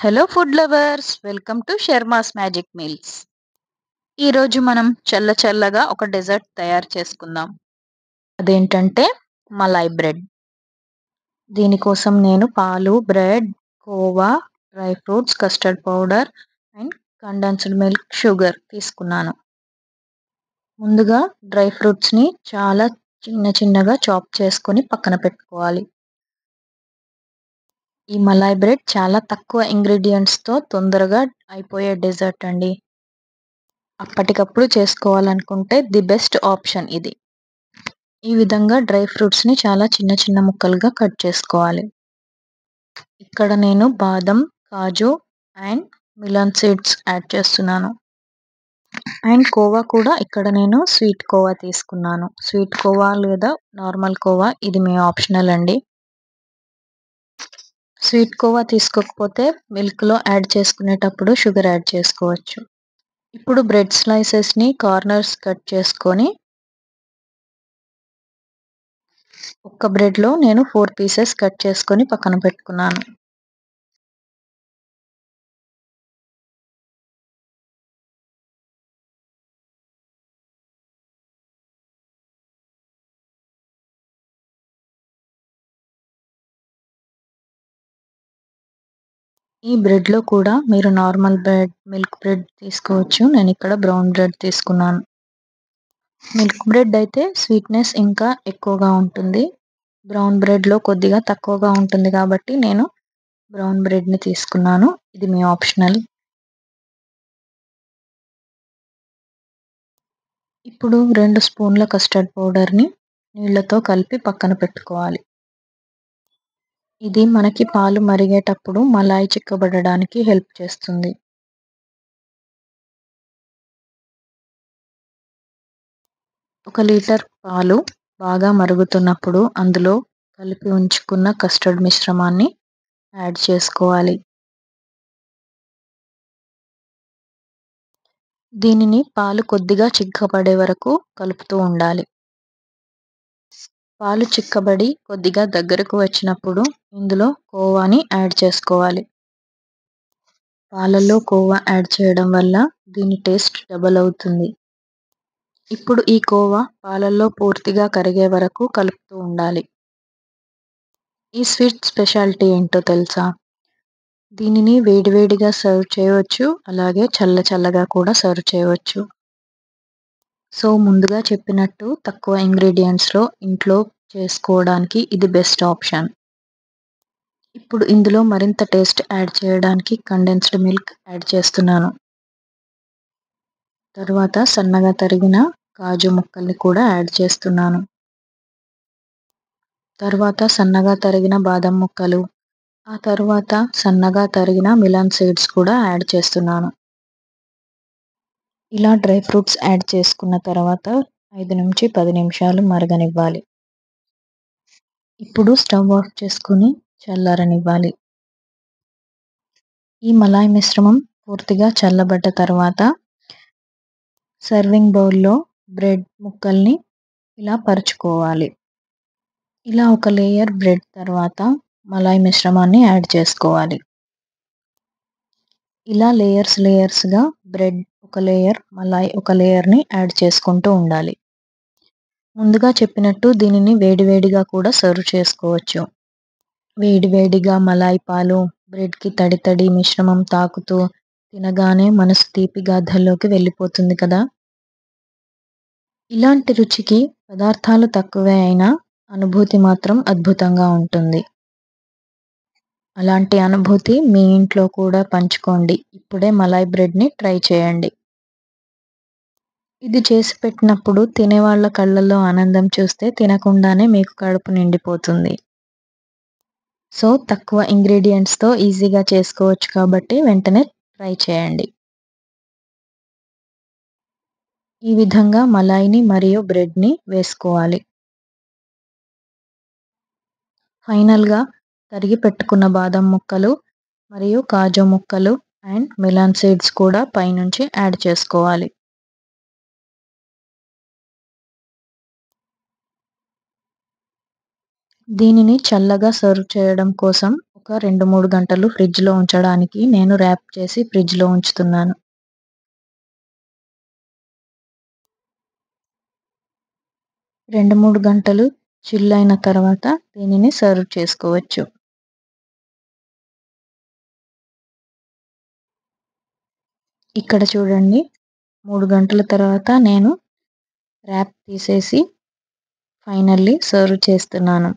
Hello food lovers, welcome to Sharma's magic meals. ఈరోజు మనం చల్లగా ఒక డెజర్ట్ తయారు చేసుకుందాం. అదేంటంటే మలై బ్రెడ్. దీనికోసం నేను పాలు, bread, khoa, dry fruits, custard powder and condensed milk, sugar తీసుకున్నాను. ముందుగా డ్రై ఫ్రూట్స్ని చాలా చిన్నగా చాప్ చేసుకొని పక్కన పెట్టుకోవాలి. ఈ మలై బ్రెడ్ చాలా తక్కువ ఇంగ్రీడియంట్స్తో తొందరగా అయిపోయే డెజర్ట్ అండి. అప్పటికప్పుడు చేసుకోవాలనుకుంటే ది బెస్ట్ ఆప్షన్ ఇది. ఈ విధంగా డ్రై ఫ్రూట్స్ని చాలా చిన్న ముక్కలుగా కట్ చేసుకోవాలి. ఇక్కడ నేను బాదం, కాజు అండ్ మిలన్ సీడ్స్ యాడ్ చేస్తున్నాను. అండ్ కోవా కూడా ఇక్కడ నేను స్వీట్ కోవా తీసుకున్నాను. స్వీట్ కోవా లేదా నార్మల్ కోవా ఇది మీ ఆప్షనల్ అండి. స్వీట్ కోవా తీసుకోకపోతే మిల్క్లో యాడ్ చేసుకునేటప్పుడు షుగర్ యాడ్ చేసుకోవచ్చు. ఇప్పుడు బ్రెడ్ స్లైసెస్ని కార్నర్స్ కట్ చేసుకొని ఒక్క బ్రెడ్‌లో నేను 4 పీసెస్ కట్ చేసుకొని పక్కన పెట్టుకున్నాను. ఈ బ్రెడ్‌లో కూడా మీరు నార్మల్ బ్రెడ్, మిల్క్ బ్రెడ్ తీసుకోవచ్చు. నేనిక్కడ బ్రౌన్ బ్రెడ్ తీసుకున్నాను. మిల్క్ బ్రెడ్ అయితే స్వీట్‌నెస్ ఇంకా ఎక్కువగా ఉంటుంది. బ్రౌన్ బ్రెడ్‌లో కొద్దిగా తక్కువగా ఉంటుంది కాబట్టి నేను బ్రౌన్ బ్రెడ్‌ని తీసుకున్నాను. ఇది మీ ఆప్షనల్. ఇప్పుడు 2 స్పూన్ల కస్టర్డ్ పౌడర్‌ని నీళ్లతో కలిపి పక్కన పెట్టుకోవాలి. ఇది మనకి పాలు మరిగేటప్పుడు మలాయ్ చిక్కబడడానికి హెల్ప్ చేస్తుంది. ఒక లీటర్ పాలు బాగా మరుగుతున్నప్పుడు అందులో కలిపి ఉంచుకున్న కస్టర్డ్ మిశ్రమాన్ని యాడ్ చేసుకోవాలి. దీనిని పాలు కొద్దిగా చిక్కబడే వరకు కలుపుతూ ఉండాలి. పాలు చిక్కబడి కొద్దిగా దగ్గరకు వచ్చినప్పుడు ఇందులో కోవాని యాడ్ చేసుకోవాలి. పాలల్లో కోవా యాడ్ చేయడం వల్ల దీని టేస్ట్ డబల్ అవుతుంది. ఇప్పుడు ఈ కోవా పాలల్లో పూర్తిగా కరిగే వరకు కలుపుతూ ఉండాలి. ఈ స్వీట్ స్పెషాలిటీ ఏంటో తెలుసా? దీనిని వేడివేడిగా సర్వ్ చేయవచ్చు. అలాగే చల్లగా కూడా సర్వ్ చేయవచ్చు. సో ముందుగా చెప్పినట్టు తక్కువ ఇంగ్రీడియంట్స్‌లో ఇంట్లో చేసుకోవడానికి ఇది బెస్ట్ ఆప్షన్. ఇప్పుడు ఇందులో మరింత టేస్ట్ యాడ్ చేయడానికి కండెన్స్డ్ మిల్క్ యాడ్ చేస్తున్నాను. తరువాత సన్నగా తరిగిన కాజు ముక్కల్ని కూడా యాడ్ చేస్తున్నాను. తరువాత సన్నగా తరిగిన బాదం ముక్కలు, ఆ తరువాత సన్నగా తరిగిన మిలన్ సీడ్స్ కూడా యాడ్ చేస్తున్నాను. ఇలా డ్రై ఫ్రూట్స్ యాడ్ చేసుకున్న తర్వాత 5-10 నిమిషాలు మరగనివ్వాలి. ఇప్పుడు స్టవ్ ఆఫ్ చేసుకొని చల్లారనివ్వాలి. ఈ మలాయ్ మిశ్రమం పూర్తిగా చల్లబడ్డ తర్వాత సర్వింగ్ బౌల్‌లో బ్రెడ్ ముక్కల్ని ఇలా పరుచుకోవాలి. ఇలా ఒక లేయర్ బ్రెడ్ తర్వాత మలాయ్ మిశ్రమాన్ని యాడ్ చేసుకోవాలి. ఇలా లేయర్స్‌గా బ్రెడ్ ఒక లేయర్, మలాయ్ ఒక లేయర్‌ని యాడ్ చేసుకుంటూ ఉండాలి. ముందుగా చెప్పినట్టు దీనిని వేడివేడిగా కూడా సర్వ్ చేసుకోవచ్చు. వేడివేడిగా మలాయ్ పాలు బ్రెడ్‌కి తడి మిశ్రమం తాకుతూ తినగానే మనసు తీపి గాథల్లోకి వెళ్ళిపోతుంది కదా! ఇలాంటి రుచికి పదార్థాలు తక్కువే అయినా అనుభూతి మాత్రం అద్భుతంగా ఉంటుంది. అలాంటి అనుభూతి మీ ఇంట్లో కూడా పంచుకోండి. ఇప్పుడే మలాయ్ బ్రెడ్‌ని ట్రై చేయండి. ఇది చేసి పెట్టినప్పుడు తినేవాళ్ళ కళ్ళల్లో ఆనందం చూస్తే తినకుండానే మీకు కడుపు నిండిపోతుంది. సో, తక్కువ ఇంగ్రీడియెంట్స్‌తో ఈజీగా చేసుకోవచ్చు కాబట్టి వెంటనే ట్రై చేయండి. ఈ విధంగా మలాయిని మరియు బ్రెడ్‌ని వేసుకోవాలి. ఫైనల్‌గా తరిగి పెట్టుకున్న బాదం ముక్కలు మరియు కాజు ముక్కలు అండ్ మిలన్ సీడ్స్ కూడా పైనుంచి యాడ్ చేసుకోవాలి. దీనిని చల్లగా సర్వ్ చేయడం కోసం ఒక 2-3 గంటలు ఫ్రిడ్జ్‌లో ఉంచడానికి నేను ర్యాప్ చేసి ఫ్రిడ్జ్‌లో ఉంచుతున్నాను. 2-3 గంటలు చిల్ అయిన తర్వాత దీనిని సర్వ్ చేసుకోవచ్చు. ఇక్కడ చూడండి 3 గంటల తర్వాత నేను ర్యాప్ తీసేసి ఫైనల్లీ సర్వ్ చేస్తున్నాను.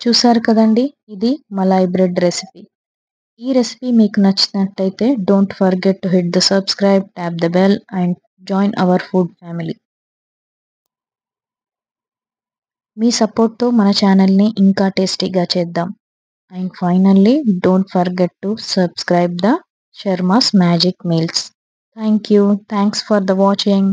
చూసారు కదండీ! ఇది మలాయ్ బ్రెడ్ రెసిపీ. ఈ రెసిపీ మీకు నచ్చినట్టయితే don't forget to hit the subscribe, tap the bell and join our food family. మీ సపోర్ట్‌తో మన ఛానల్‌ని ఇంకా టేస్టీగా చేద్దాం. And finally don't forget to subscribe the Sharma's magic meals. Thank you. Thanks for the watching.